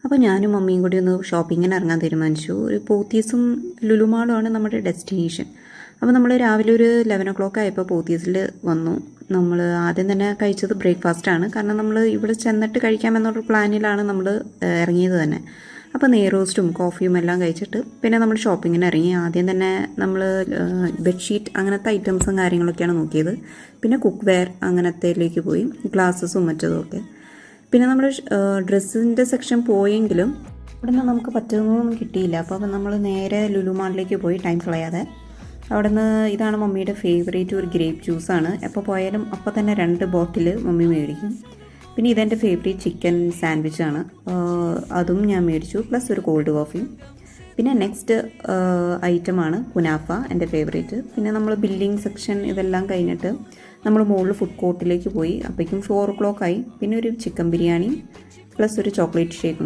അപ്പോൾ ഞാനും മമ്മിയും കൂടി ഒന്ന് ഷോപ്പിങ്ങിന് ഇറങ്ങാൻ തീരുമാനിച്ചു. ഒരു പോത്തീസും ലുലുമാളുമാണ് നമ്മുടെ ഡെസ്റ്റിനേഷൻ. അപ്പോൾ നമ്മൾ രാവിലെ ഒരു 11 o'clock ആയപ്പോൾ പോത്തീസിൽ വന്നു. നമ്മൾ ആദ്യം തന്നെ കഴിച്ചത് ബ്രേക്ക്ഫാസ്റ്റാണ്. കാരണം നമ്മൾ ഇവിടെ ചെന്നിട്ട് കഴിക്കാമെന്നൊരു പ്ലാനിലാണ് നമ്മൾ ഇറങ്ങിയത് തന്നെ. അപ്പോൾ നെയ്റോസ്റ്റും കോഫിയും എല്ലാം കഴിച്ചിട്ട് പിന്നെ നമ്മൾ ഷോപ്പിങ്ങിന് ഇറങ്ങി. ആദ്യം തന്നെ നമ്മൾ ബെഡ്ഷീറ്റ് അങ്ങനത്തെ ഐറ്റംസും കാര്യങ്ങളൊക്കെയാണ് നോക്കിയത്. പിന്നെ കുക്ക് വെയർ അങ്ങനത്തേലേക്ക് പോയി, ഗ്ലാസസും മറ്റതും ഒക്കെ. പിന്നെ നമ്മൾ ഡ്രസ്സിൻ്റെ സെക്ഷൻ പോയെങ്കിലും അവിടെ നിന്ന് നമുക്ക് പറ്റുന്നതൊന്നും കിട്ടിയില്ല. അപ്പോൾ നമ്മൾ നേരെ ലുലുമാളിലേക്ക് പോയി ടൈം കളയാതെ. അവിടെ നിന്ന് ഇതാണ് മമ്മിയുടെ ഫേവറേറ്റ് ഒരു ഗ്രേപ്പ് ജ്യൂസാണ്. എപ്പോൾ പോയാലും അപ്പോൾ തന്നെ 2 ബോട്ടിൽ മമ്മി മേടിക്കും. പിന്നെ ഇതെൻ്റെ ഫേവറേറ്റ് ചിക്കൻ സാൻഡ്വിച്ചാണ്, അതും ഞാൻ മേടിച്ചു, പ്ലസ് ഒരു കോൾഡ് കോഫിയും. പിന്നെ നെക്സ്റ്റ് ഐറ്റമാണ് കുനാഫ, എൻ്റെ ഫേവറേറ്റ്. പിന്നെ നമ്മൾ ബില്ലിംഗ് സെക്ഷൻ ഇതെല്ലാം കഴിഞ്ഞിട്ട് നമ്മൾ മുകളിൽ ഫുഡ് കോർട്ടിലേക്ക് പോയി. അപ്പോഴേക്കും 4 o'clock ആയി. പിന്നെ ഒരു ചിക്കൻ ബിരിയാണി പ്ലസ് ഒരു ചോക്ലേറ്റ് ഷേക്കും